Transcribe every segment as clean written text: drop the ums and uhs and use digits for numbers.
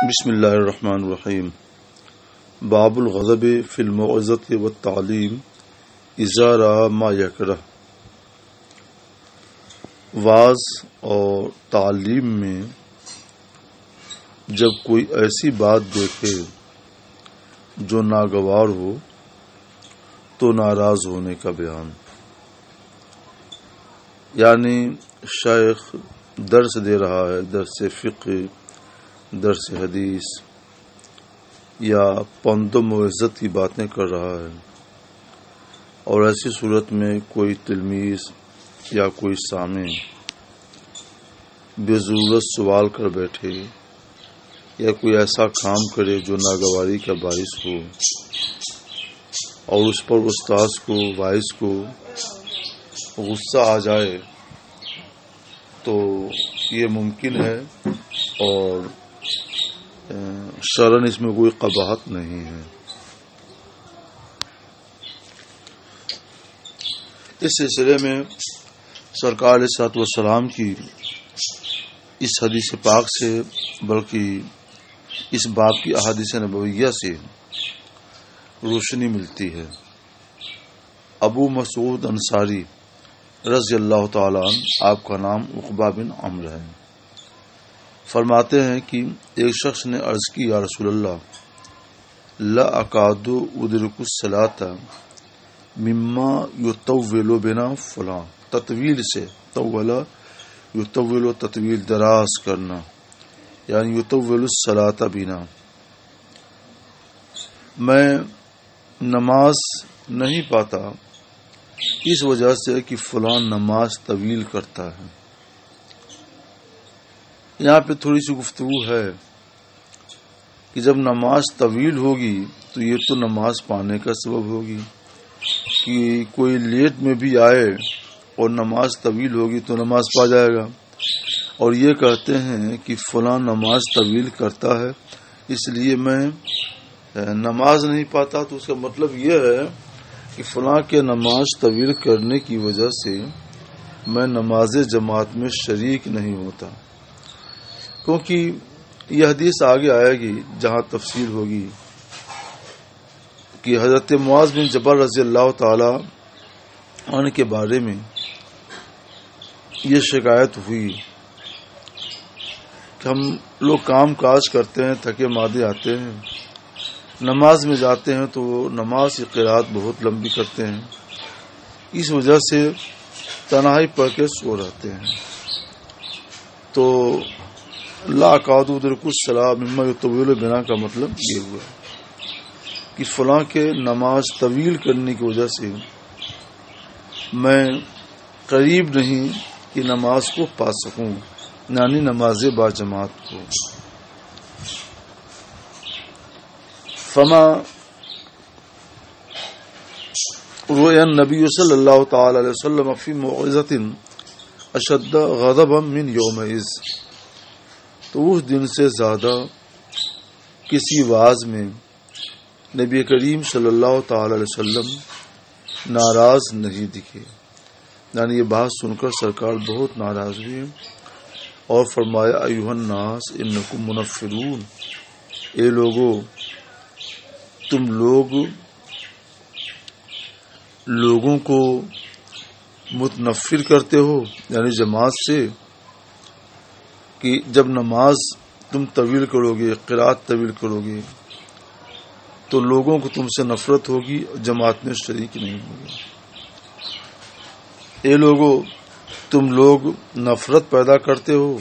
بسم اللہ الرحمن الرحیم۔ باب الغضب فی الموعظۃ والتعلیم اذا رأى ما یکرہ۔ واعظ اور تعلیم میں جب کوئی ایسی بات دیکھے جو ناگوار ہو تو ناراض ہونے کا بیان۔ یعنی شیخ درس دے رہا ہے، درس فقہ، درس حدیث یا پند و موعظت کی باتیں کر رہا ہے، اور ایسی صورت میں کوئی تلمیذ یا کوئی سامع بے ضرورت سوال کر بیٹھے یا کوئی ایسا کام کرے جو ناگواری کا باعث ہو اور اس پر استاذ کو، واعظ کو غصہ آ جائے تو یہ ممکن ہے، اور شرعاً اس میں کوئی قباحت نہیں ہے۔ اس سلسلے میں سرکار علیہ الصلوۃ والسلام کی اس حدیث پاک سے، بلکہ اس باب کی احادیث نبویہ سے روشنی ملتی ہے۔ ابو مسعود انصاری رضی اللہ تعالیٰ عنہ، آپ کا نام عقبہ بن عمرو ہے، فرماتے ہیں کہ ایک شخص نے عرض کی، یا رسول اللہ، لا اکاد ادرک الصلاۃ مما یطول بنا فلاں۔ تطویل سے طولا یطول، تطویل دراز کرنا، یعنی یطول الصلاۃ بنا، میں نماز نہیں پاتا اس وجہ سے کہ فلاں نماز طویل کرتا ہے۔ یہاں پہ تھوڑی سی گفتگو ہے کہ جب نماز طویل ہوگی تو یہ تو نماز پانے کا سبب ہوگی، کہ کوئی لیٹ میں بھی آئے اور نماز طویل ہوگی تو نماز پا جائے گا، اور یہ کہتے ہیں کہ فلاں نماز طویل کرتا ہے اس لیے میں نماز نہیں پاتا، تو اس کا مطلب یہ ہے کہ فلاں کے نماز طویل کرنے کی وجہ سے میں نماز جماعت میں شریک نہیں ہوتا، کیونکہ یہ حدیث آگے آئے گی جہاں تفصیل ہوگی کہ حضرت معاذ بن جبل رضی اللہ تعالی عنہ کے بارے میں یہ شکایت ہوئی کہ ہم لوگ کام کاج کرتے ہیں، تھکے مادے آتے ہیں، نماز میں جاتے ہیں تو نماز کی قرات بہت لمبی کرتے ہیں، اس وجہ سے تنہائی پڑھ کے سو رہتے ہیں، تو لا اکاد ادرک الصلاۃ مما یطول بنا کا مطلب یہ ہوا کہ فلاں کے نماز طویل کرنے کی وجہ سے میں قریب نہیں کہ نماز کو پا سکوں، یعنی نماز با جماعت کو۔ فما روی النبی صلی اللہ تعالی علیہ وسلم فی موعظۃ اشد غضبا من یومئذ، تو اس دن سے زیادہ کسی واعظ میں نبی کریم صلی اللہ تعالی علیہ وسلم ناراض نہیں دکھے، یعنی یہ بات سن کر سرکار بہت ناراض ہوئے اور فرمایا، ایھا الناس انکم منفرون، اے لوگو، تم لوگوں کو متنفر کرتے ہو، یعنی جماعت سے، کہ جب نماز تم طویل کرو گے، قرات طویل کرو گے تو لوگوں کو تم سے نفرت ہوگی، جماعت میں شریک نہیں ہوگی۔ اے لوگو، تم لوگ نفرت پیدا کرتے ہو،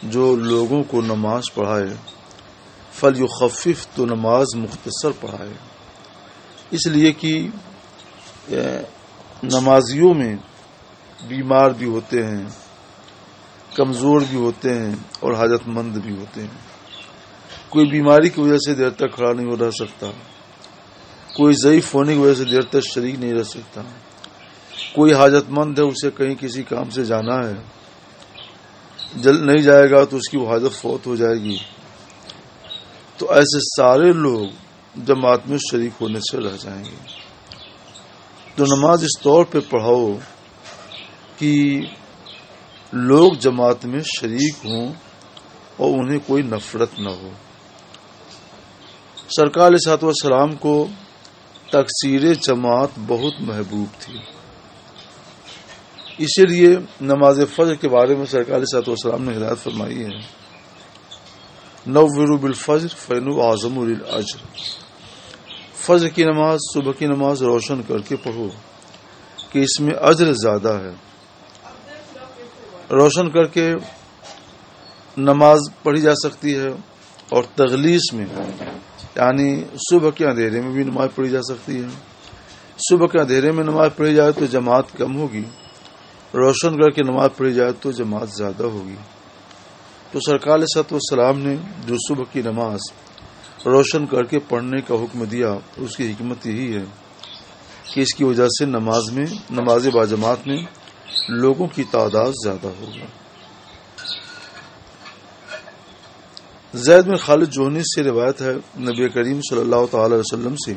جو لوگوں کو نماز پڑھائے فلیخفف، تو نماز مختصر پڑھائے، اس لیے کہ نمازیوں میں بیمار بھی ہوتے ہیں، کمزور بھی ہوتے ہیں اور حاجت مند بھی ہوتے ہیں، کوئی بیماری کی وجہ سے دیر تک کھڑا نہیں رہ سکتا، کوئی ضعیف ہونے کی وجہ سے دیر تک شریک نہیں رہ سکتا، کوئی حاجت مند ہے، اسے کہیں کسی کام سے جانا ہے، جلد نہیں جائے گا تو اس کی وہ حاجت فوت ہو جائے گی، تو ایسے سارے لوگ جماعت میں شریک ہونے سے رہ جائیں گے۔ تو نماز اس طور پہ پڑھاؤ کہ لوگ جماعت میں شریک ہوں اور انہیں کوئی نفرت نہ ہو۔ سرکار علیہ الصلوۃ والسلام کو تکثیر جماعت بہت محبوب تھی، اسی لیے نماز فجر کے بارے میں سرکار علیہ الصلوۃ والسلام نے ہدایت فرمائی ہے، نوّروا بالفجر فإنه أعظم للأجر، فجر کی نماز، صبح کی نماز روشن کر کے پڑھو کہ اس میں اجر زیادہ ہے۔ روشن کر کے نماز پڑھی جا سکتی ہے، اور تغلیظ میں یعنی صبح کے اندھیرے میں بھی نماز پڑھی جا سکتی ہے۔ صبح کے اندھیرے میں نماز پڑھی جائے تو جماعت کم ہوگی، روشن کر کے نماز پڑھی جائے تو جماعت زیادہ ہوگی۔ تو سرکار علیہ الصلوۃ والسلام نے جو صبح کی نماز روشن کر کے پڑھنے کا حکم دیا، اس کی حکمت یہی ہے کہ اس کی وجہ سے نماز باجماعت میں لوگوں کی تعداد زیادہ ہوگی۔ زید بن خالد جوہنی سے روایت ہے، نبی کریم صلی اللہ تعالی علیہ وسلم سے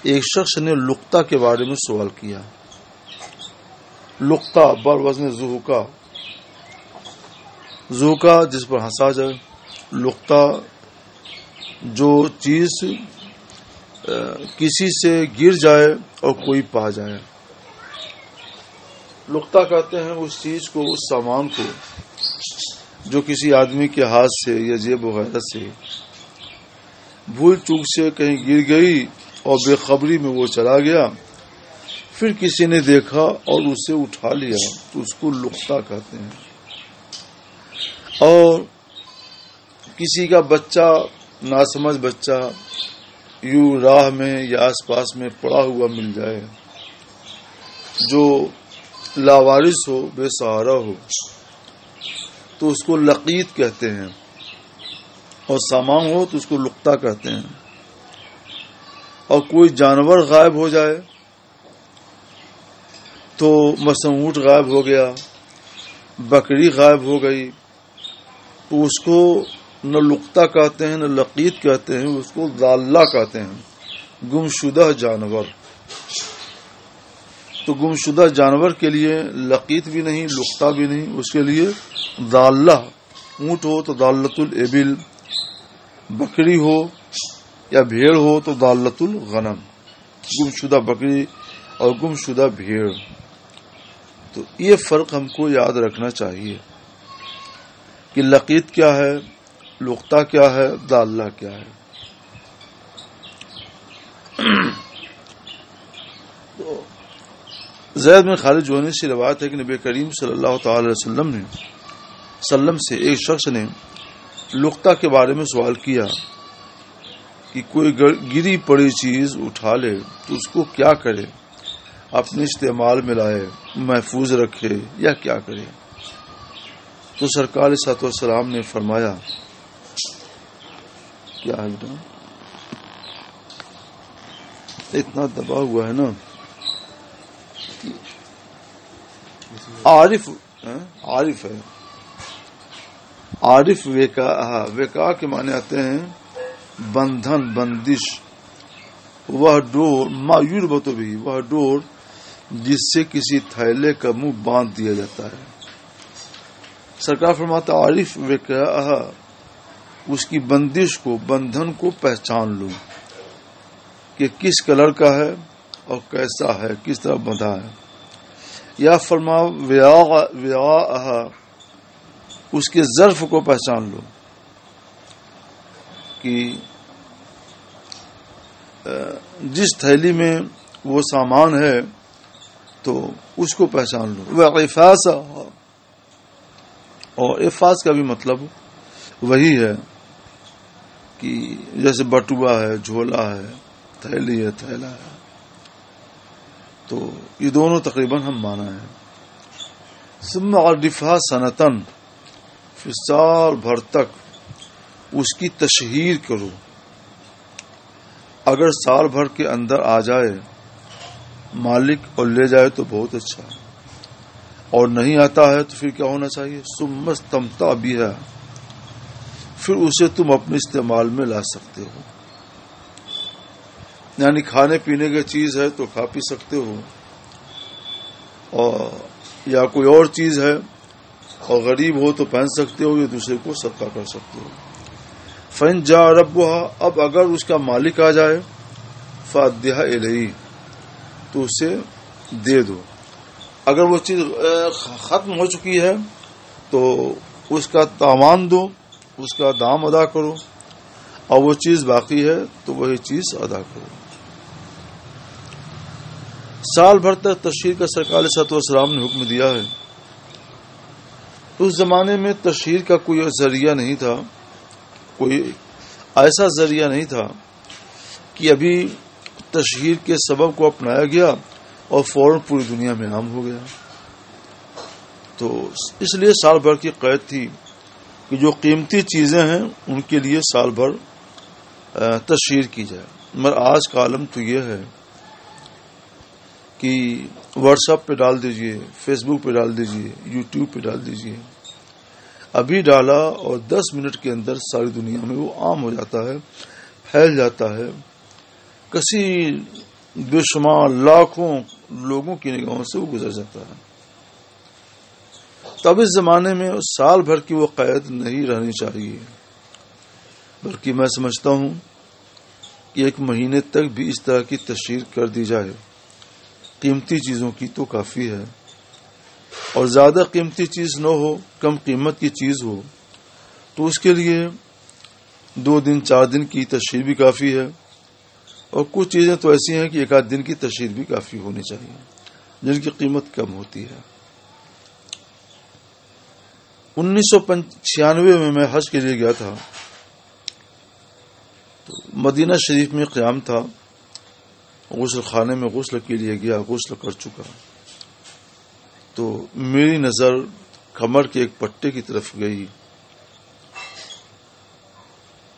ایک شخص نے لقطہ کے بارے میں سوال کیا۔ لقطہ بر وزن زحوقہ، زحوقہ جس پر ہنسا جائے، لقطہ جو چیز کسی سے گر جائے اور کوئی پا جائے۔ لقطہ کہتے ہیں اس چیز کو، اس سامان کو جو کسی آدمی کے ہاتھ سے یا جیب وغیرہ سے بھول چوک سے کہیں گر گئی اور بے خبری میں وہ چلا گیا، پھر کسی نے دیکھا اور اسے اٹھا لیا تو اس کو لقطہ کہتے ہیں۔ اور کسی کا بچہ، ناسمجھ بچہ یوں راہ میں یا آس پاس میں پڑا ہوا مل جائے، جو لاوارث ہو، بے سہارا ہو، تو اس کو لقیط کہتے ہیں، اور سامان ہو تو اس کو لقطہ کہتے ہیں۔ اور کوئی جانور غائب ہو جائے تو مثلا اونٹ غائب ہو گیا، بکری غائب ہو گئی، تو اس کو نہ لقطہ کہتے ہیں نہ لقیط کہتے ہیں، اس کو ضالہ کہتے ہیں، گمشدہ جانور۔ تو گمشدہ جانور کے لیے لقیط بھی نہیں، لقطہ بھی نہیں، اس کے لیے ضالہ۔ اونٹ ہو تو ضالۃ الابل، بکری ہو یا بھیڑ ہو تو ضالۃ الغنم، گمشدہ بکری اور گمشدہ بھیڑ۔ تو یہ فرق ہم کو یاد رکھنا چاہیے کہ لقیط کیا ہے، لقطہ کیا ہے، ضالہ کیا ہے۔ تو زید بن خالد جوہنی سے روایت ہے کہ نبی کریم صلی اللہ تعالی علیہ وسلم سے ایک شخص نے لقطہ کے بارے میں سوال کیا کہ کوئی گری پڑی چیز اٹھا لے تو اس کو کیا کرے، اپنے استعمال میں لائے، محفوظ رکھے یا کیا کرے؟ تو سرکار علیہ الصلوۃ والسلام نے فرمایا، کیا ہے بیٹا اتنا دبا ہوا ہے نا، عارف ہے، عارف وکا کے معنی آتے ہیں بندھن، بندش، وہ ڈور ما یربط بھی، وہ ڈور جس سے کسی تھیلے کا منہ باندھ دیا جاتا ہے۔ سرکار فرماتا عارف وکا، اس کی بندش کو، بندھن کو پہچان لو کہ کس کلر کا ہے اور کیسا ہے، کس طرح بندھا ہے۔ یا فرما وعاء، اس کے ظرف کو پہچان لو کہ جس تھیلی میں وہ سامان ہے تو اس کو پہچان لو۔ وعفاس، اور افاس کا بھی مطلب وہی ہے کہ جیسے بٹوا ہے، جھولا ہے، تھیلی ہے، تھیلا ہے، تو یہ دونوں تقریباً ہم مانا ہے۔ ثم عرفها سنتن، پھر سال بھر تک اس کی تشہیر کرو۔ اگر سال بھر کے اندر آ جائے مالک اور لے جائے تو بہت اچھا، اور نہیں آتا ہے تو پھر کیا ہونا چاہیے؟ ثم استمتع بها، پھر اسے تم اپنے استعمال میں لا سکتے ہو۔ یعنی کھانے پینے کی چیز ہے تو کھا پی سکتے ہو، اور یا کوئی اور چیز ہے اور غریب ہو تو پہن سکتے ہو یا دوسرے کو صدقہ کر سکتے ہو. فَإِن جَاءَ رَبُّهَا، اب اگر اس کا مالک آ جائے، فَأَدِّهَا إِلَيْهِ، تو اسے دے دو. اگر وہ چیز ختم ہو چکی ہے تو اس کا تاوان دو، اس کا دام ادا کرو، اور وہ چیز باقی ہے تو وہی چیز ادا کرو. سال بھر تک تشہیر کا سرکار علیہ الصلوۃ والسلام نے حکم دیا ہے. اس زمانے میں تشہیر کا کوئی ذریعہ نہیں تھا، کوئی ایسا ذریعہ نہیں تھا کہ ابھی تشہیر کے سبب کو اپنایا گیا اور فوراً پوری دنیا میں عام ہو گیا. تو اس لیے سال بھر کی قید تھی کہ جو قیمتی چیزیں ہیں ان کے لیے سال بھر تشہیر کی جائے. مگر آج کا عالم تو یہ ہے کہ واٹس ایپ پہ ڈال دیجئے، فیس بک پہ ڈال دیجئے، یوٹیوب پہ ڈال دیجئے، ابھی ڈالا اور 10 منٹ کے اندر ساری دنیا میں وہ عام ہو جاتا ہے، پھیل جاتا ہے، کثیر بے شمار لاکھوں لوگوں کی نگاہوں سے وہ گزر جاتا ہے. تب اس زمانے میں سال بھر کی وہ قید نہیں رہنی چاہیے، بلکہ میں سمجھتا ہوں کہ 1 مہینے تک بھی اس طرح کی تشہیر کر دی جائے قیمتی چیزوں کی تو کافی ہے. اور زیادہ قیمتی چیز نہ ہو، کم قیمت کی چیز ہو تو اس کے لیے 2 دن 4 دن کی تشہیر بھی کافی ہے. اور کچھ چیزیں تو ایسی ہیں کہ 1 آدھ دن کی تشہیر بھی کافی ہونی چاہیے جن کی قیمت کم ہوتی ہے. 1996 میں حج کے لیے گیا تھا. تو مدینہ شریف میں قیام تھا، غسل خانے میں غسل کے لیے گیا، غسل کر چکا تو میری نظر کمر کے ایک پٹے کی طرف گئی.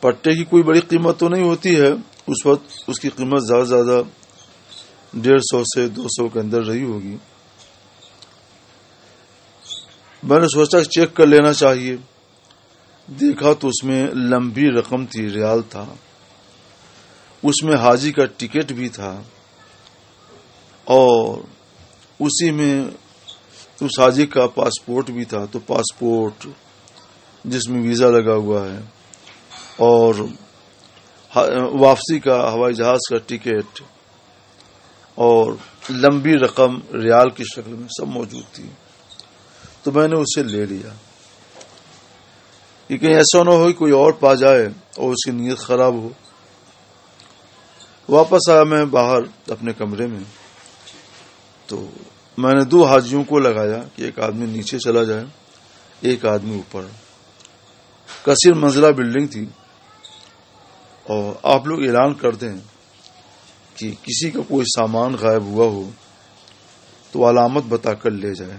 پٹے کی کوئی بڑی قیمت تو نہیں ہوتی ہے، اس وقت اس کی قیمت زیادہ سے زیادہ 150 سے 200 کے اندر رہی ہوگی. میں نے سوچا چیک کر لینا چاہیے. دیکھا تو اس میں لمبی رقم تھی، ریال تھا، اس میں حاجی کا ٹکٹ بھی تھا، اور اسی میں اس حاجی کا پاسپورٹ بھی تھا. تو پاسپورٹ جس میں ویزا لگا ہوا ہے اور واپسی کا ہوائی جہاز کا ٹکٹ اور لمبی رقم ریال کی شکل میں سب موجود تھی. تو میں نے اسے لے لیا کہ کہیں ایسا نہ ہو کہ کوئی اور پا جائے اور اس کی نیت خراب ہو. واپس آیا میں باہر اپنے کمرے میں، تو میں نے 2 حاجیوں کو لگایا کہ ایک آدمی نیچے چلا جائے، ایک آدمی اوپر. کثیر منزلہ بلڈنگ تھی، اور آپ لوگ اعلان کر دیں کہ کسی کا کوئی سامان غائب ہوا ہو تو علامت بتا کر لے جائے.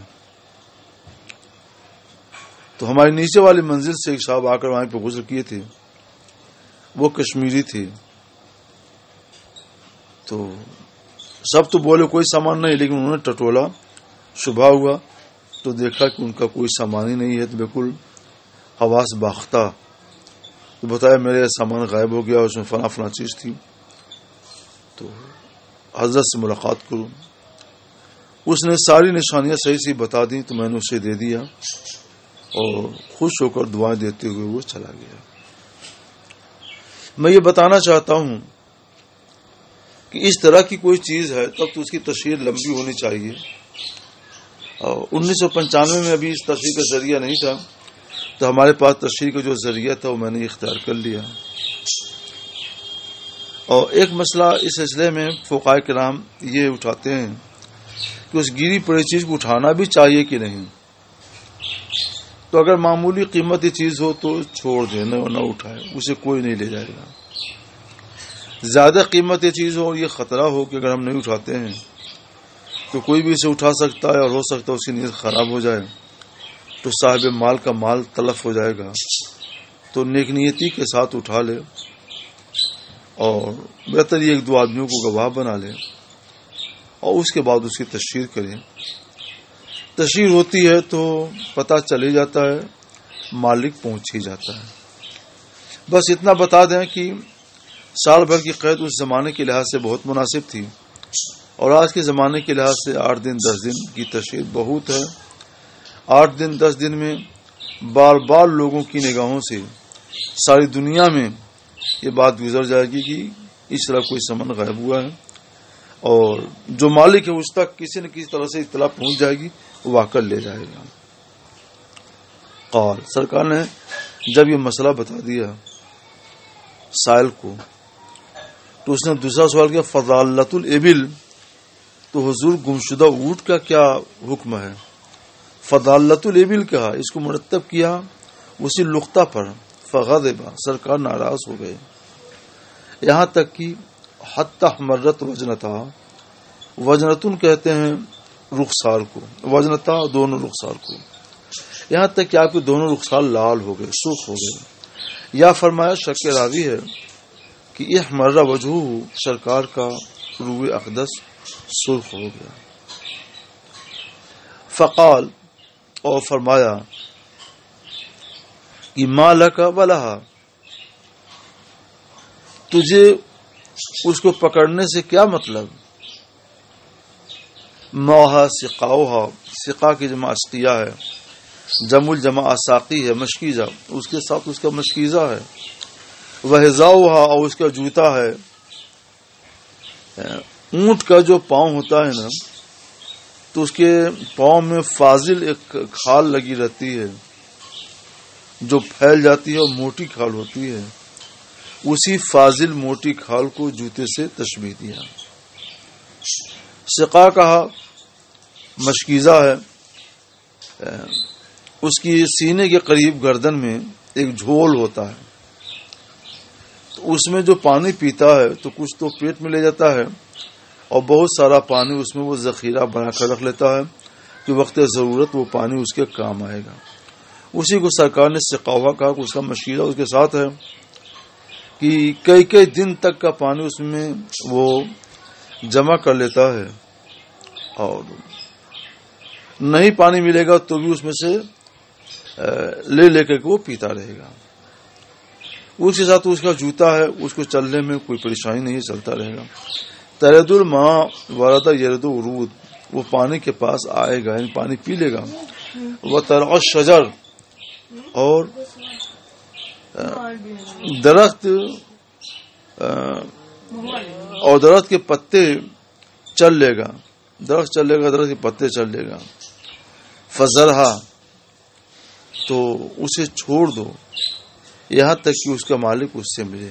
تو ہماری نیچے والی منزل سے ایک صاحب آ کر وہاں پہ غسل کیے تھے، وہ کشمیری تھے. تو سب تو بولے کوئی سامان نہیں، لیکن انہوں نے ٹٹولا، شبہ ہوا تو دیکھا کہ ان کا کوئی سامان ہی نہیں ہے. تو بالکل حواس باختہ تو بتایا میرے سامان غائب ہو گیا، اس میں فلاں فلاں چیز تھی، تو حضرت سے ملاقات کروں. اس نے ساری نشانیاں صحیح سے بتا دی تو میں نے اسے دے دیا اور خوش ہو کر دعائیں دیتے ہوئے وہ چلا گیا. میں یہ بتانا چاہتا ہوں کہ اس طرح کی کوئی چیز ہے تب تو اس کی تشہیر لمبی ہونی چاہیے. اور 1995 میں ابھی اس تشہیر کا ذریعہ نہیں تھا، تو ہمارے پاس تشہیر کا جو ذریعہ تھا وہ میں نے اختیار کر لیا. اور ایک مسئلہ اس سلسلے میں فقہاء کرام یہ اٹھاتے ہیں کہ اس گری پڑی چیز کو اٹھانا بھی چاہیے کہ نہیں. تو اگر معمولی قیمتی چیز ہو تو چھوڑ دیں، نہ اٹھائے، اسے کوئی نہیں لے جائے گا. زیادہ قیمتی چیز ہو اور یہ خطرہ ہو کہ اگر ہم نہیں اٹھاتے ہیں تو کوئی بھی اسے اٹھا سکتا ہے، اور ہو سکتا ہے اس کی نیت خراب ہو جائے تو صاحب مال کا مال تلف ہو جائے گا. تو نیک نیتی کے ساتھ اٹھا لے، اور بہتر یہ 1-2 آدمیوں کو گواہ بنا لے، اور اس کے بعد اس کی تشہیر کریں. تشہیر ہوتی ہے تو پتہ چل ہی جاتا ہے، مالک پہنچ ہی جاتا ہے. بس اتنا بتا دیں کہ سال بھر کی قید اس زمانے کے لحاظ سے بہت مناسب تھی، اور آج کے زمانے کے لحاظ سے 8 دن 10 دن کی تشہیر بہت ہے. 8 دن 10 دن میں بار بار لوگوں کی نگاہوں سے ساری دنیا میں یہ بات گزر جائے گی کہ اس طرح کوئی سمن غائب ہوا ہے، اور جو مالک ہے اس تک کسی نہ کسی طرح سے اطلاع پہنچ جائے گی، وہ آ کر لے جائے گا۔ قال، سرکار نے جب یہ مسئلہ بتا دیا سائل کو، تو اس نے دوسرا سوال کیا، فضالت الابل، تو حضور گمشدہ اونٹ کا کیا حکم ہے؟ فضالت الابل کہا، اس کو مرتب کیا اسی نقطہ پر، فغضب، سرکار ناراض ہو گئے، یہاں تک کہ حتی مرت وجنتا، وجنتن کہتے ہیں رخسار کو، وجنتا دونوں رخسار کو، یہاں تک کہ آپ کے دونوں رخسار لال ہو گئے، سرخ ہو گئے، یا فرمایا شک راوی ہے کہ احمر وجہہ، سرکار کا روح اقدس سرخ ہو گیا۔ فقال، اور فرمایا کہ ما لک ولہا، تجھے اس کو پکڑنے سے کیا مطلب؟ موہا سقاؤہا، سقا کی جمع اسقیہ ہے، جمع الجمع ساقی ہے، مشکیزہ، اس کے ساتھ اس کا مشکیزہ ہے، وحذاؤہا، اور اس کا جوتا ہے۔ اونٹ کا جو پاؤں ہوتا ہے نا، تو اس کے پاؤں میں فاضل ایک کھال لگی رہتی ہے جو پھیل جاتی ہے اور موٹی کھال ہوتی ہے، اسی فاضل موٹی کھال کو جوتے سے تشبیہ دیا۔ سقا کہا، مشکیزہ ہے، اس کی سینے کے قریب گردن میں ایک جھول ہوتا ہے، تو اس میں جو پانی پیتا ہے تو کچھ تو پیٹ میں لے جاتا ہے، اور بہت سارا پانی اس میں وہ ذخیرہ بنا کر رکھ لیتا ہے کہ وقت ضرورت وہ پانی اس کے کام آئے گا۔ اسی کو سرکار نے سقاوا کہا کہ اس کا مشکیزہ اس کے ساتھ ہے کہ کئی کئی دن تک کا پانی اس میں وہ جمع کر لیتا ہے، اور نہیں پانی ملے گا تو بھی اس میں سے لے کر کے وہ پیتا رہے گا۔ اس کے ساتھ اس کا جوتا ہے، اس کو چلنے میں کوئی پریشانی نہیں، چلتا رہے گا۔ ترد الماء ورد یرد ورود، وہ پانی کے پاس آئے گا، یعنی پانی پی لے گا۔ وہ ترع الشجر، اور درخت کے پتے چل لے گا، درخت چل لے گا، درخت کے پتے چل لے گا۔ فذرھا، تو اسے چھوڑ دو یہاں تک کہ اس کا مالک اس سے ملے۔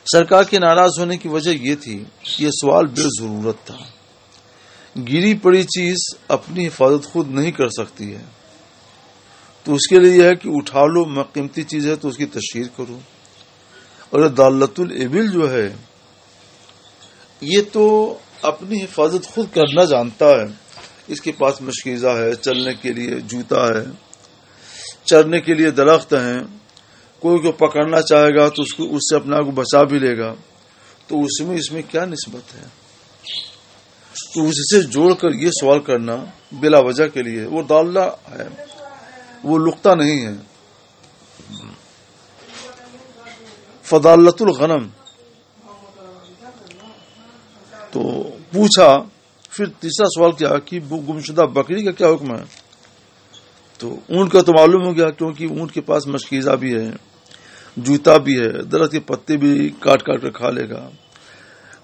سرکار کے ناراض ہونے کی وجہ یہ تھی کہ یہ سوال بے ضرورت تھا۔ گری پڑی چیز اپنی حفاظت خود نہیں کر سکتی ہے، تو اس کے لیے یہ ہے کہ اٹھا لو، قیمتی چیز ہے تو اس کی تشہیر کرو۔ اور دالت الابل جو ہے، یہ تو اپنی حفاظت خود کرنا جانتا ہے، اس کے پاس مشکیزہ ہے، چلنے کے لیے جوتا ہے، چرنے کے لیے درخت ہیں، کوئی کو پکڑنا چاہے گا تو اس سے اپنا کو بچا بھی لے گا، تو اس میں کیا نسبت ہے؟ تو اس سے جوڑ کر یہ سوال کرنا بلا وجہ کے لیے، وہ داللہ ہے، وہ لقطہ نہیں ہے۔ فضالت الغنم، تو پوچھا پھر تیسرا سوال کیا کہ گمشدہ بکری کا کیا حکم ہے؟ تو اونٹ کا تو معلوم ہو گیا، کیونکہ اونٹ کے پاس مشکیزہ بھی ہے، جوتا بھی ہے، درخت کے پتے بھی کاٹ کاٹ کر کھا لے گا،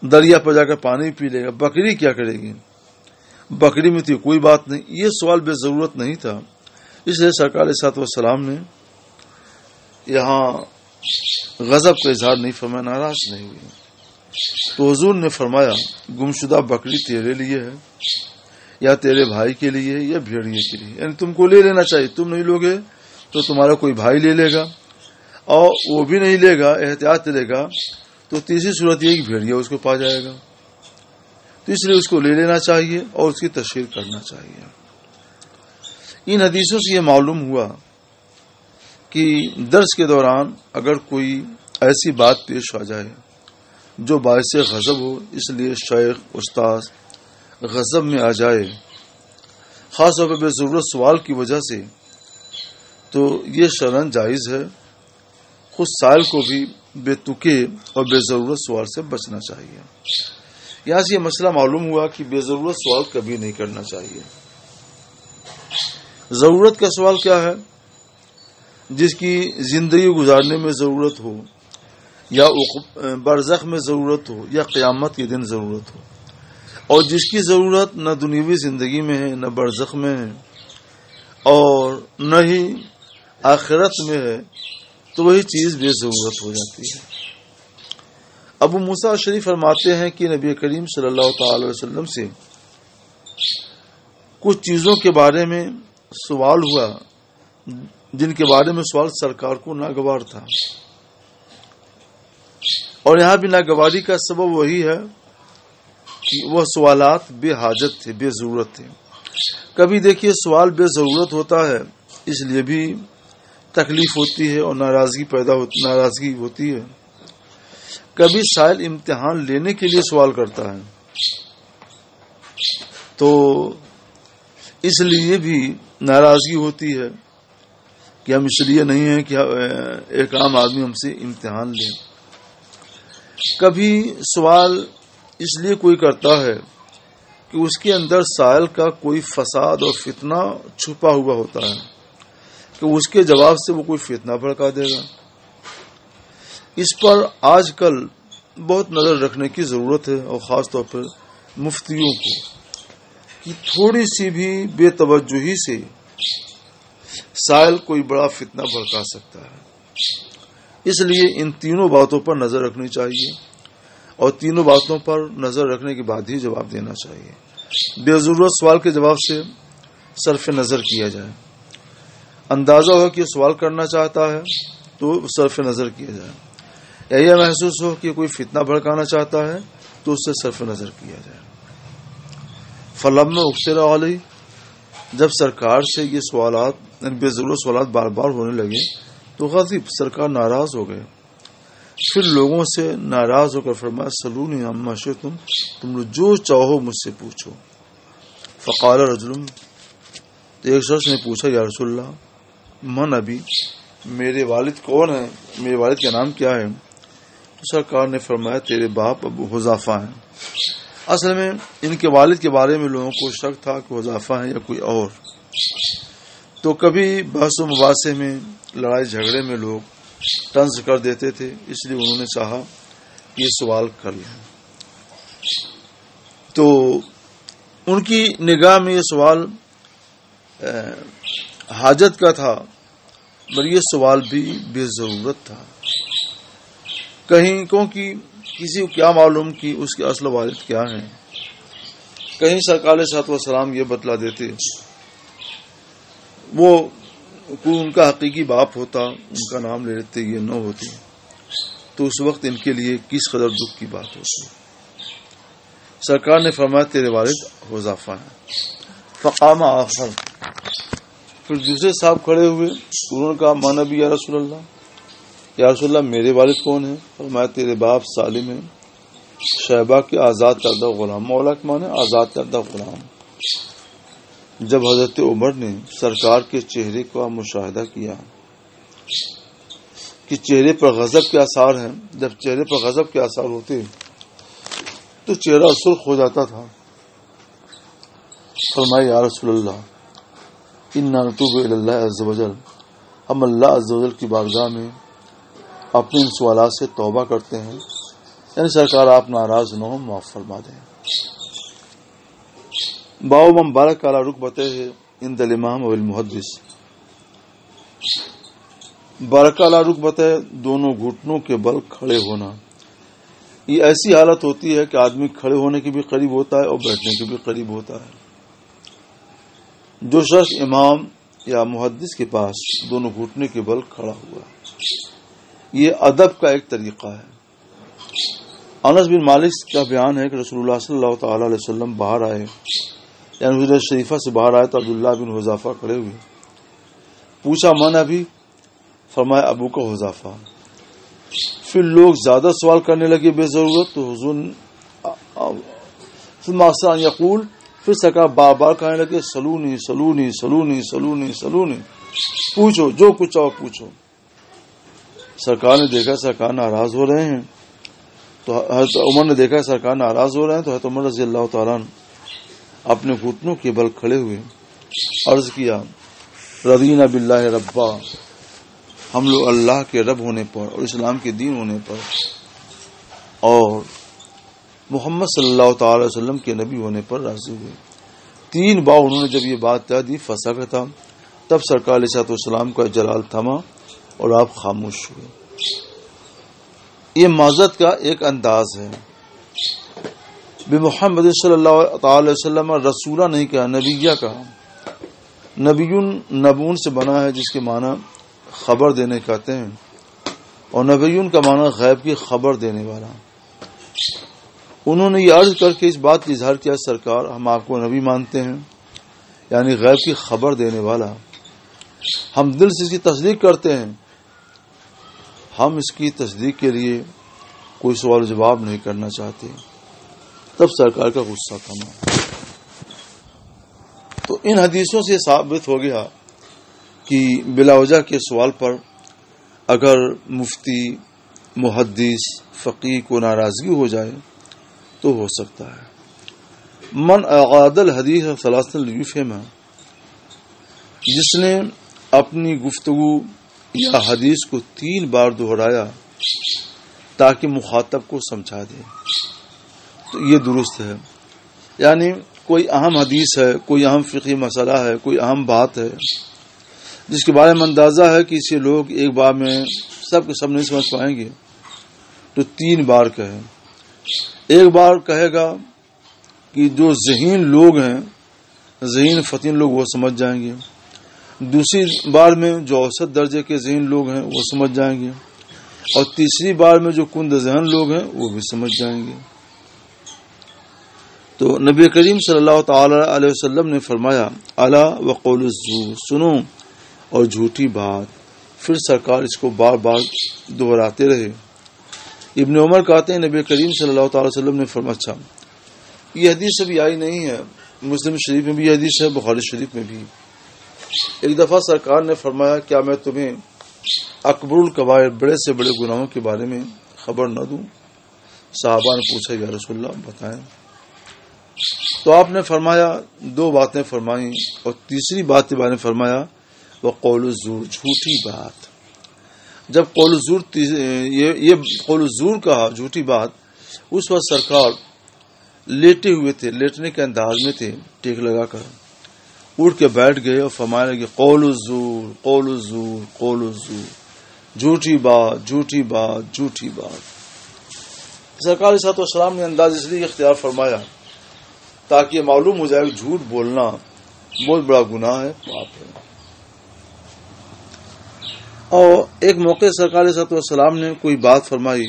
دریا پر جا کر پانی پی لے گا۔ بکری کیا کرے گی؟ بکری میں تو کوئی بات نہیں۔ یہ سوال بے ضرورت نہیں تھا، اس لیے سرکار علیہ الصلوۃ والسلام نے یہاں غضب کا اظہار نہیں فرمایا، ناراض نہیں ہوئی۔ تو حضور نے فرمایا، گمشدہ بکری تیرے لیے ہے، یا تیرے بھائی کے لیے، یا بھیڑیے کے لیے، یعنی تم کو لے لینا چاہیے، تم نہیں لوگے تو تمہارا کوئی بھائی لے لے گا، اور وہ بھی نہیں لے گا، احتیاط لے گا، تو تیسری صورت یہ کہ بھیڑیا اس کو پا جائے گا۔ تو اس لیے اس کو لے لینا چاہیے اور اس کی تشہیر کرنا چاہیے۔ ان حدیثوں سے یہ معلوم ہوا کہ درس کے دوران اگر کوئی ایسی بات پیش آ جائے جو باعث غضب ہو، اس لیے شیخ استاذ غضب میں آ جائے، خاص طور پر بے ضرورت سوال کی وجہ سے، تو یہ شرعاً جائز ہے۔ خود سائل کو بھی بے تکے اور بے ضرورت سوال سے بچنا چاہیے۔ یہاں سے یہ مسئلہ معلوم ہوا کہ بے ضرورت سوال کبھی نہیں کرنا چاہیے۔ ضرورت کا سوال کیا ہے؟ جس کی زندگی گزارنے میں ضرورت ہو، یا برزخ میں ضرورت ہو، یا قیامت کے دن ضرورت ہو، اور جس کی ضرورت نہ دنیاوی زندگی میں ہے، نہ برزخ میں ہے، اور نہ ہی آخرت میں ہے، تو وہی چیز بے ضرورت ہو جاتی ہے۔ ابو موسیٰ شریف فرماتے ہیں کہ نبی کریم صلی اللہ تعالی علیہ وسلم سے کچھ چیزوں کے بارے میں سوال ہوا جن کے بارے میں سوال سرکار کو ناگوار تھا، اور یہاں بھی ناگواری کا سبب وہی ہے کہ وہ سوالات بے حاجت تھے، بے ضرورت تھے۔ کبھی دیکھیے سوال بے ضرورت ہوتا ہے، اس لیے بھی تکلیف ہوتی ہے اور ناراضگی ہوتی ہے۔ کبھی سائل امتحان لینے کے لیے سوال کرتا ہے، تو اس لیے بھی ناراضگی ہوتی ہے کہ ہم اس لیے نہیں ہیں کہ ایک عام آدمی ہم سے امتحان لے۔ کبھی سوال اس لیے کوئی کرتا ہے کہ اس کے اندر سائل کا کوئی فساد اور فتنہ چھپا ہوا ہوتا ہے کہ اس کے جواب سے وہ کوئی فتنہ بھڑکا دے گا۔ اس پر آج کل بہت نظر رکھنے کی ضرورت ہے، اور خاص طور پر مفتیوں کو، کہ تھوڑی سی بھی بے توجہی سے سائل کوئی بڑا فتنہ بھڑکا سکتا ہے۔ اس لیے ان تینوں باتوں پر نظر رکھنی چاہیے، اور تینوں باتوں پر نظر رکھنے کے بعد ہی جواب دینا چاہیے۔ بے ضرورت سوال کے جواب سے صرف نظر کیا جائے، اندازہ ہو کہ سوال کرنا چاہتا ہے تو صرف نظر کیا جائے، یا یہ محسوس ہو کہ کوئی فتنہ بھڑکانا چاہتا ہے تو اس سے صرف نظر کیا جائے۔ فلما اکثر علیہ، جب سرکار سے یہ سوالات بے ضرورت سوالات بار بار ہونے لگے تو غضب، سرکار ناراض ہو گئے۔ پھر لوگوں سے ناراض ہو کر فرمایا سلونی عما شئتم، تم لوگ جو چاہو مجھ سے پوچھو۔ فقال رجل، ایک شخص نے پوچھا یا رسول اللہ من ابی، میرے والد کون ہیں، میرے والد کا نام کیا ہے؟ تو سرکار نے فرمایا تیرے باپ ابو حذیفہ ہیں۔ اصل میں ان کے والد کے بارے میں لوگوں کو شک تھا کہ حذیفہ ہیں یا کوئی اور، تو کبھی بحث و مباحثے میں، لڑائی جھگڑے میں لوگ طنز کر دیتے تھے، اس لیے انہوں نے چاہا کہ یہ سوال کر لیں۔ تو ان کی نگاہ میں یہ سوال حاجت کا تھا، مگر یہ سوال بھی بے ضرورت تھا۔ کہیں کیونکہ کسی کو کیا معلوم کہ اس کے اصل والد کیا ہیں، کہیں سرکار علیہ الصلوۃ والسلام یہ بتلا دیتے، وہ کوئی ان کا حقیقی باپ ہوتا، ان کا نام لے لیتے، یہ نہ ہوتی، تو اس وقت ان کے لیے کس قدر دکھ کی بات ہوتی۔ سرکار نے فرمایا تیرے والد حذیفہ ہیں۔ فقام آخر، پھر دوسرے صاحب کھڑے ہوئے، انہوں نے کہا مانا بھی یا رسول اللہ، یا رسول اللہ میرے والد کون ہیں؟ فرمایا تیرے باپ سالم ہیں، شیبہ کے آزاد کردہ غلام، مولا کے معنی آزاد کردہ غلام۔ جب حضرت عمر نے سرکار کے چہرے کا مشاہدہ کیا کہ چہرے پر غضب کے آثار ہیں، جب چہرے پر غضب کے آثار ہوتے تو چہرہ سرخ ہو جاتا تھا، فرمایا یا رسول اللہ انا نتوب الی اللہ عز وجل، ہم اللہ عز وجل کی بارگاہ میں اپنے ان سوالات سے توبہ کرتے ہیں، یعنی سرکار آپ ناراض نہ ہوں، معاف فرما دیں۔ باو من بارک علی رکبتہ عند الامام والمحدث، بارک علی رکبتہ دونوں گھٹنوں کے بل کھڑے ہونا، یہ ایسی حالت ہوتی ہے کہ آدمی کھڑے ہونے کے بھی قریب ہوتا ہے اور بیٹھنے کے بھی قریب ہوتا ہے۔ جو شخص امام یا محدث کے پاس دونوں گھٹنے کے بل کھڑا ہوا، یہ ادب کا ایک طریقہ ہے۔ انس بن مالک کا بیان ہے کہ رسول اللہ صلی اللہ تعالی علیہ وسلم باہر آئے، یعنی حجرہ شریفہ سے باہر آئے تو عبداللہ بن حذیفہ کھڑے ہوئے، پوچھا من ابی، فرمایا ابو کا حذیفہ۔ پھر لوگ زیادہ سوال کرنے لگے بے ضرورت، تو حضور ثم احسن ان یقول، پھر سرکار بار بار کہنے لگے سلونی سلونی سلونی سلونی سلونی، پوچھو جو کچھ چاہو پوچھو۔ سرکار نے دیکھا سرکار ناراض ہو رہے ہیں، تو حضرت عمر نے دیکھا سرکار ناراض ہو رہے ہیں، تو حضرت عمر رضی اللہ تعالیٰ عنہ اپنے گھٹنوں کے بل کھڑے ہوئے، عرض کیا رضینا باللہ ربا، ہم لوگ اللہ کے رب ہونے پر اور اسلام کے دین ہونے پر اور محمد صلی اللہ تعالی وسلم کے نبی ہونے پر راضی ہوئے۔ 3 بار انہوں نے جب یہ بات کہہ دی فسکتا، تب سرکار علیہ السلام کا جلال تھما اور آپ خاموش ہوئے۔ یہ معذرت کا ایک انداز ہے۔ محمد صلی اللہ تعالی وسلم رسولہ نہیں کہا، نبیہ کہا۔ نبیون نبون سے بنا ہے، جس کے معنی خبر دینے کہتے ہیں، اور نبیون کا معنی غیب کی خبر دینے والا۔ انہوں نے یہ عرض کر کے اس بات کا اظہار کیا، سرکار ہم آپ کو نبی مانتے ہیں، یعنی غیب کی خبر دینے والا۔ ہم دل سے اس کی تصدیق کرتے ہیں، ہم اس کی تصدیق کے لیے کوئی سوال جواب نہیں کرنا چاہتے۔ تب سرکار کا غصہ تھما۔ تو ان حدیثوں سے ثابت ہو گیا کہ بلا وجہ کے سوال پر اگر مفتی، محدث، فقیہ کو ناراضگی ہو جائے تو ہو سکتا ہے۔ من اعاد الحدیث ثلاثا لیفہمہ، جس نے اپنی گفتگو یا حدیث کو 3 بار دہرایا تاکہ مخاطب کو سمجھا دے، تو یہ درست ہے۔ یعنی کوئی اہم حدیث ہے، کوئی اہم فقہی مسئلہ ہے، کوئی اہم بات ہے جس کے بارے میں اندازہ ہے کہ اسے لوگ ایک بار میں سب کے سب نہیں سمجھ پائیں گے، تو 3 بار کہے۔ ایک بار کہے گا کہ جو ذہین لوگ ہیں، ذہین فطن لوگ، وہ سمجھ جائیں گے۔ دوسری بار میں جو اوسط درجے کے ذہین لوگ ہیں وہ سمجھ جائیں گے، اور تیسری بار میں جو کند ذہن لوگ ہیں وہ بھی سمجھ جائیں گے۔ تو نبی کریم صلی اللہ تعالی علیہ وسلم نے فرمایا الا وقول الزور، سنو اور جھوٹی بات۔ پھر سرکار اس کو بار بار دہراتے رہے۔ ابن عمر کہتے ہیں نبی کریم صلی اللہ تعالی وسلم نے فرمایا، اچھا یہ حدیث ابھی آئی نہیں ہے، مسلم شریف میں بھی یہ حدیث ہے، بخاری شریف میں بھی۔ ایک دفعہ سرکار نے فرمایا کیا میں تمہیں اکبر الکبائر، بڑے سے بڑے گناہوں کے بارے میں خبر نہ دوں؟ صحابہ نے پوچھا یا رسول اللہ بتائیں۔ تو آپ نے فرمایا 2 باتیں فرمائیں، اور تیسری بات کے بارے میں فرمایا وقول الزور، جھوٹی بات۔ جب قول الزور، یہ قول الزور کہا، جھوٹی بات، اس وقت سرکار لیٹے ہوئے تھے، لیٹنے کے انداز میں تھے، ٹیک لگا کر اٹھ کے بیٹھ گئے اور فرمانے لگے قول الزور، قول الزور، قول الزور، جھوٹی بات، جھوٹی بات، جھوٹی بات۔ سرکار صلی اللہ علیہ وسلم نے انداز اس لیے اختیار فرمایا تاکہ یہ معلوم ہو جائے کہ جھوٹ بولنا بہت بڑا گناہ ہے، پاپ ہے۔ اور ایک موقع سرکار صلی اللہ علیہ وسلم نے کوئی بات فرمائی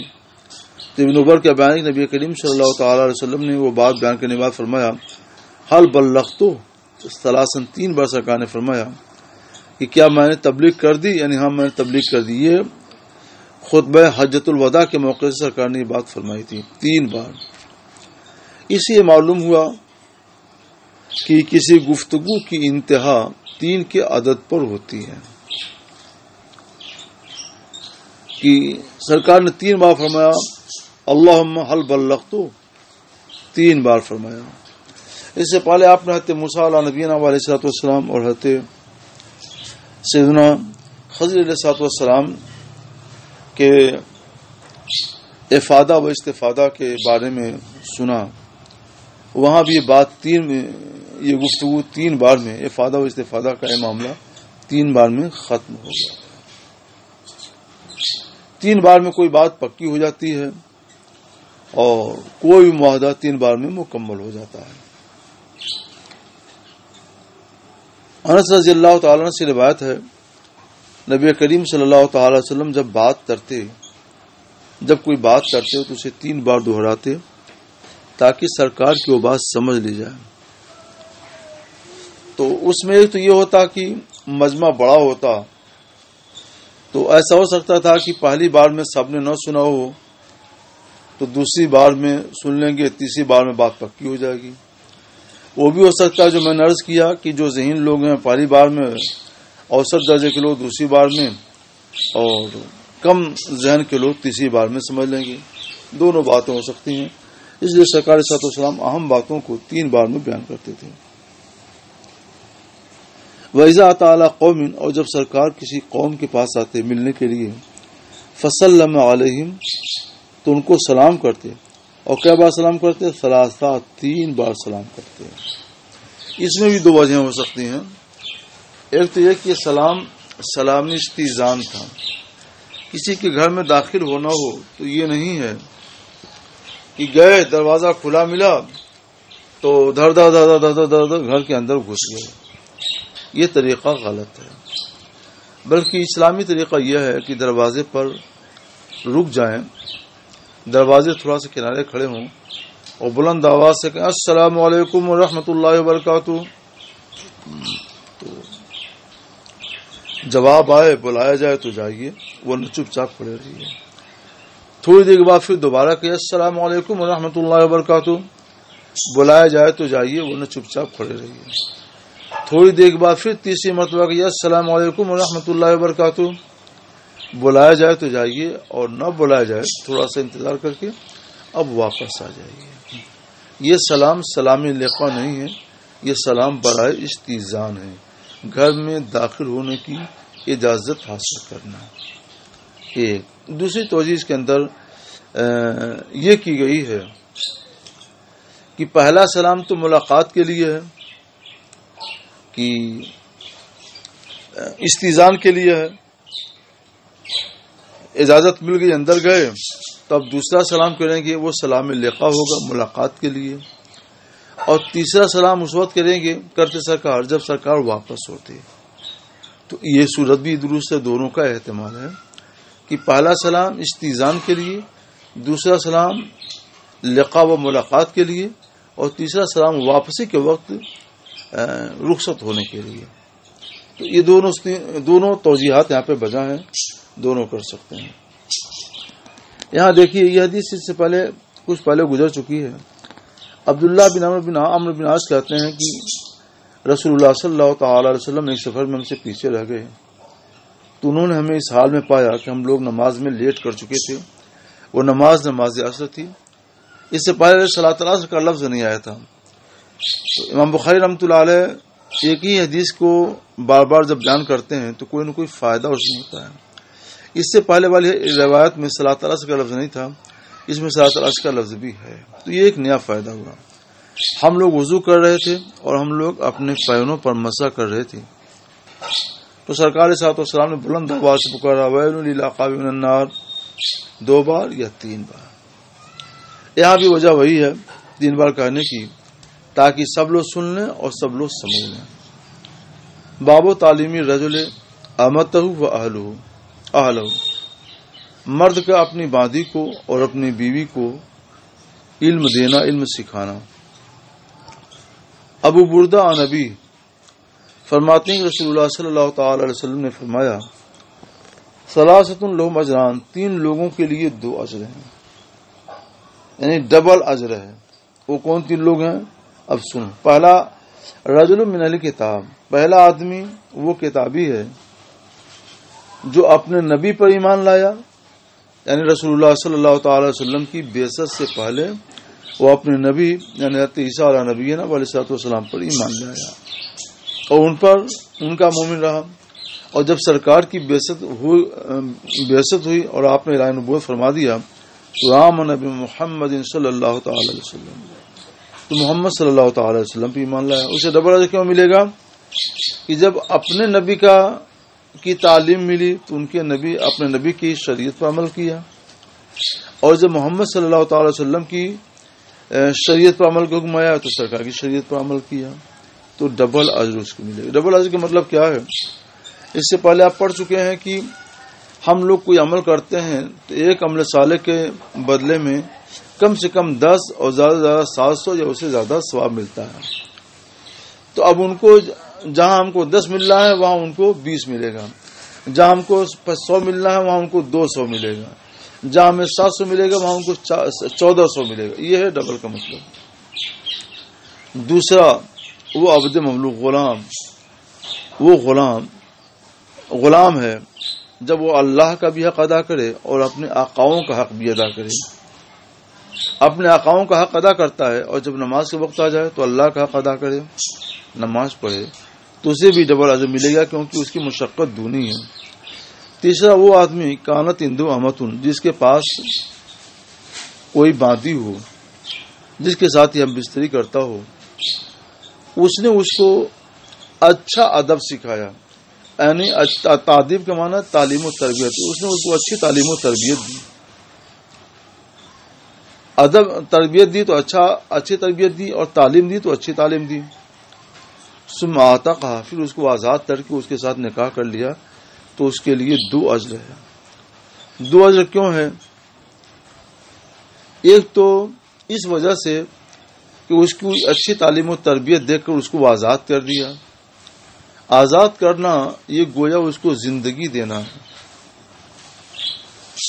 تو ابن عمر کے بیان نبی کریم صلی اللہ تعالی علیہ وسلم نے وہ بات بیان کرنے کے بعد فرمایا حل بلغتو، ثلاثاً 3 بار سرکار نے فرمایا کہ کیا میں نے تبلیغ کر دی؟ یعنی ہاں میں نے تبلیغ کر دی۔ یہ خطبہ حجۃ الوداع کے موقع سے سرکار نے یہ بات فرمائی تھی 3 بار۔ اس سے معلوم ہوا کہ کسی گفتگو کی انتہا 3 کے عدد پر ہوتی ہے، کہ سرکار نے 3 بار فرمایا اللہم حل بلغتو، 3 بار فرمایا۔ اس سے پہلے آپ نے حضرت موسیٰ علیہ نبینا علیہ السلام اور حضرت سیدنا خضر علیہ السلام کے افادہ و استفادہ کے بارے میں سنا۔ وہاں بھی یہ بات یہ گفتگو 3 بار میں، افادہ و استفادہ کا یہ معاملہ 3 بار میں ختم ہو گیا۔ 3 بار میں کوئی بات پکی ہو جاتی ہے اور کوئی معاہدہ 3 بار میں مکمل ہو جاتا ہے۔ انس رضی اللہ تعالیٰ عنہ سے روایت ہے نبی کریم صلی اللہ تعالی وسلم جب کوئی بات کرتے ہو تو اسے 3 بار دہراتے تاکہ سرکار کی وہ بات سمجھ لی جائے۔ تو اس میں ایک تو یہ ہوتا کہ مجمع بڑا ہوتا، تو ایسا ہو سکتا تھا کہ پہلی بار میں سب نے نہ سنا ہو تو دوسری بار میں سن لیں گے، تیسری بار میں بات پکی ہو جائے گی۔ وہ بھی ہو سکتا ہے جو میں نے عرض کیا کہ جو ذہین لوگ ہیں پہلی بار میں، اوسط درجے کے لوگ دوسری بار میں، اور کم ذہن کے لوگ تیسری بار میں سمجھ لیں گے۔ دونوں باتیں ہو سکتی ہیں، اس لیے سرکار صلی اللہ علیہ وسلم اہم باتوں کو 3 بار میں بیان کرتے تھے۔ وَإِذَا أَتَىٰ عَلَىٰ قَوْمٍ، اور جب سرکار کسی قوم کے پاس آتے ملنے کے لیے، فَسَلَّمَ عَلَيْهِمْ، تو ان کو سلام کرتے، اور کیا بار سلام کرتے؟ ثلاثہ، 3 بار سلام کرتے ہیں۔ اس میں بھی 2 وجہیں ہو سکتی ہیں۔ ایک تو یہ کہ سلامی استئذان تھا، کسی کے گھر میں داخل ہونا ہو تو یہ نہیں ہے کہ گئے دروازہ کھلا ملا تو دھر دھر دھر دھر دھر دھر دھر گھر کے اندر گھس گئے، یہ طریقہ غلط ہے۔ بلکہ اسلامی طریقہ یہ ہے کہ دروازے پر رک جائیں، دروازے تھوڑا سا کنارے کھڑے ہوں اور بلند آواز سے کہیں السلام علیکم ورحمۃ اللہ وبرکاتہ، تو جواب آئے بلایا جائے تو جائیے، ورنہ چپ چاپ کھڑے رہیے۔ تھوڑی دیر کے بعد پھر دوبارہ کہ السلام علیکم ورحمۃ اللہ وبرکاتہ، بلایا جائے تو جائیے، ورنہ چپ چاپ کھڑے رہیے۔ تھوڑی دیر کے بعد پھر تیسری مرتبہ کہ السلام علیکم ورحمۃ اللہ وبرکاتہ، بلایا جائے تو جائیے، اور نہ بلایا جائے تھوڑا سا انتظار کر کے اب واپس آ جائیے۔ یہ سلام سلامی لقا نہیں ہے، یہ سلام برائے استئذان ہے، گھر میں داخل ہونے کی اجازت حاصل کرنا۔ ایک دوسری توجہ اس کے اندر یہ کی گئی ہے کہ پہلا سلام تو ملاقات کے لیے ہے، کہ استئذان کے لیے ہے، اجازت مل گئی اندر گئے، تب دوسرا سلام کریں گے وہ سلام لقا ہوگا ملاقات کے لیے، اور تیسرا سلام اس وقت کرتے سرکار جب سرکار واپس ہوتے۔ تو یہ صورت بھی درست ہے، دونوں کا احتمال ہے کہ پہلا سلام استئذان کے لیے، دوسرا سلام لقا و ملاقات کے لیے، اور تیسرا سلام واپسی کے وقت رخصت ہونے کے لیے۔ تو یہ دونوں توجیحات یہاں پہ بجا ہیں، دونوں کر سکتے ہیں۔ یہاں دیکھیے یہ حدیث اس سے کچھ پہلے گزر چکی ہے۔ عبداللہ بن عمرو بن عاص کہتے ہیں کہ رسول اللہ صلی اللہ تعالی علیہ وسلم ایک سفر میں ہم سے پیچھے رہ گئے، تو انہوں نے ہمیں اس حال میں پایا کہ ہم لوگ نماز میں لیٹ کر چکے تھے۔ وہ نماز عصر تھی، اس سے پہلے صلاۃ العصر کا لفظ نہیں آیا تھا۔ تو امام بخاری رحمۃ اللہ علیہ ایک ہی حدیث کو بار بار جب بیان کرتے ہیں تو کوئی نہ کوئی فائدہ اس میں ہوتا ہے۔ اس سے پہلے والی روایت میں صلاۃ العصر کا لفظ نہیں تھا، اس میں صلاۃ العصر کا لفظ بھی ہے، تو یہ ایک نیا فائدہ ہوا۔ ہم لوگ وضو کر رہے تھے اور ہم لوگ اپنے پیروں پر مسح کر رہے تھے، تو سرکار صلی اللہ علیہ وسلم نے بلند آواز سے پکارا ویل للعقاب من النار، 2 بار یا 3 بار۔ یہاں بھی وجہ وہی ہے 3 بار کہنے کی، تاکہ سب لوگ سن لیں اور سب لوگ سمجھ لیں۔ باب و تعلیمی رجل امتہ و اہلہ، مرد کا اپنی باندی کو اور اپنی بیوی کو علم دینا، علم سکھانا۔ ابو بردہ عن ابی فرماتے ہیں کہ رسول اللہ صلی اللہ تعالی علیہ وسلم نے فرمایا ثلاثۃ لہم اجران، 3 لوگوں کے لیے 2 اجر ہیں، یعنی ڈبل اجر ہے۔ وہ کون 3 لوگ ہیں؟ اب سنو۔ پہلا رجل من اہل کتاب، پہلا آدمی وہ کتابی ہے جو اپنے نبی پر ایمان لایا، یعنی رسول اللہ صلی اللہ تعالی علیہ وسلم کی بعثت سے پہلے وہ اپنے نبی یعنی حضرت عیسیٰ علیہ نبینا علیہ الصلوۃ والسلام پر ایمان لایا اور ان کا مومن رہا، اور جب سرکار کی بعثت ہوئی اور آپ نے اعلان نبوت فرما دیا تو رام نبی محمد صلی اللہ تعالی علیہ وسلم، تو محمد صلی اللہ تعالی علیہ وسلم پہ ایمان لایا۔ اسے ڈبل اجر کیوں ملے گا؟ کہ جب اپنے نبی کی تعلیم ملی تو ان کے نبی اپنے نبی کی شریعت پر عمل کیا، اور جب محمد صلی اللہ تعالی وسلم کی شریعت پر عمل کا حکم آیا تو سرکار کی شریعت پر عمل کیا، تو ڈبل اجر اس کو ملے گا۔ ڈبل اجر کا مطلب کیا ہے؟ اس سے پہلے آپ پڑھ چکے ہیں کہ ہم لوگ کوئی عمل کرتے ہیں تو ایک عمل صالح کے بدلے میں کم سے کم 10 اور زیادہ سے زیادہ 700 یا اس سے زیادہ ثواب ملتا ہے۔ تو اب ان کو جہاں ہم کو 10 مل رہا ہے وہاں ان کو 20 ملے گا، جہاں ہم کو 100 مل رہا ہے وہاں ان کو 200 ملے گا، جہاں ہمیں 700 ملے گا وہاں ان کو 1400 ملے گا۔ یہ ہے ڈبل کا مطلب۔ دوسرا وہ عبد مملوک غلام، وہ غلام ہے جب وہ اللہ کا بھی حق ادا کرے اور اپنے آقاؤں کا حق بھی ادا کرے۔ اپنے آقاؤں کا حق ادا کرتا ہے اور جب نماز کے وقت آ جائے تو اللہ کا حق ادا کرے، نماز پڑھے، تو اسے بھی ڈبل اجر ملے گا کیونکہ اس کی مشقت دونی ہے۔ تیسرا وہ آدمی کانت اندو امتن، جس کے پاس کوئی باندی ہو، جس کے ساتھ یہ بستری کرتا ہو، اس نے اس کو اچھا ادب سکھایا، یعنی تعدیب کا معنی تعلیم و تربیت، اس نے اس کو اچھی تعلیم و تربیت دی، ادب تربیت دی تو اچھی تربیت دی، اور تعلیم دی تو اچھی تعلیم دی۔ ثم اعتقہ، پھر اس کو آزاد کر کے اس کے ساتھ نکاح کر لیا، تو اس کے لیے 2 اجر ہے۔ 2 اجر کیوں ہے؟ ایک تو اس وجہ سے کہ اس کی اچھی تعلیم و تربیت دیکھ کر اس کو آزاد کر دیا۔ آزاد کرنا یہ گویا اس کو زندگی دینا ہے،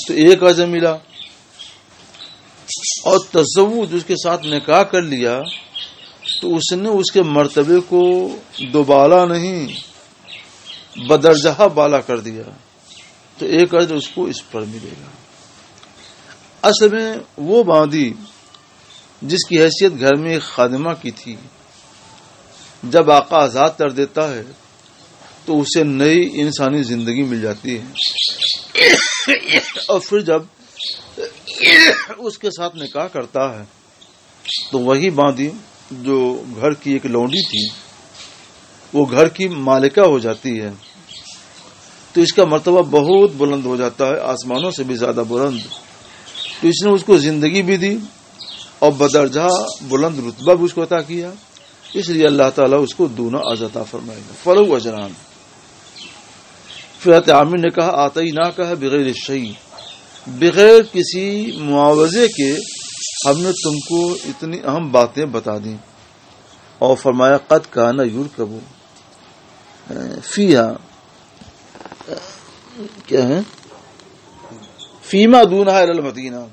تو 1 اجر ملا۔ اور تزوج، اس کے ساتھ نکاح کر لیا تو اس نے اس کے مرتبے کو دوبالا نہیں بدرجہ بالا کر دیا، تو 1 اجر اس کو اس پر ملے گا۔ اصل میں وہ باندی جس کی حیثیت گھر میں ایک خادمہ کی تھی، جب آقا آزاد کر دیتا ہے تو اسے نئی انسانی زندگی مل جاتی ہے، اور پھر جب اس کے ساتھ نکاح کرتا ہے تو وہی باندی جو گھر کی ایک لونڈی تھی وہ گھر کی مالکہ ہو جاتی ہے، تو اس کا مرتبہ بہت بلند ہو جاتا ہے، آسمانوں سے بھی زیادہ بلند۔ تو اس نے اس کو زندگی بھی دی اور بدرجہ بلند رتبہ بھی اس کو عطا کیا، اس لیے اللہ تعالیٰ اس کو دونا اجر عطا فرمائے گا، فلو اجران۔ پھر حضرت عامر نے کہا آتئی نہ کہا بغیر شیء، بغیر کسی معاوضے کے ہم نے تم کو اتنی اہم باتیں بتا دیں، اور فرمایا قد کان یرکب فیہا، کیا ہے، فیما دونہا الی المدینہ،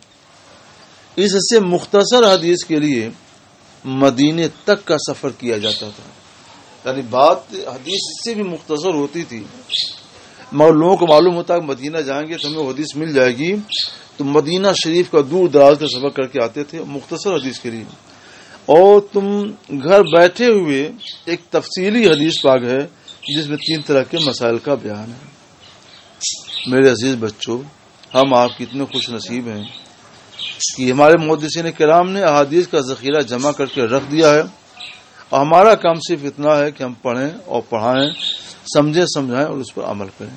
اس سے مختصر حدیث کے لیے مدینے تک کا سفر کیا جاتا تھا، یعنی بات حدیث سے بھی مختصر ہوتی تھی، مگر لوگوں کو معلوم ہوتا ہے مدینہ جائیں گے تو ہمیں وہ حدیث مل جائے گی، تو مدینہ شریف کا دور دراز کا سفر کر کے آتے تھے مختصر حدیث کے لیے۔ اور تم گھر بیٹھے ہوئے ایک تفصیلی حدیث پاک ہے جس میں 3 طرح کے مسائل کا بیان ہے۔ میرے عزیز بچوں، ہم آپ کتنے خوش نصیب ہیں کہ ہمارے محدثین کرام نے احادیث کا ذخیرہ جمع کر کے رکھ دیا ہے، اور ہمارا کام صرف اتنا ہے کہ ہم پڑھیں اور پڑھائیں، سمجھیں سمجھائیں اور اس پر عمل کریں۔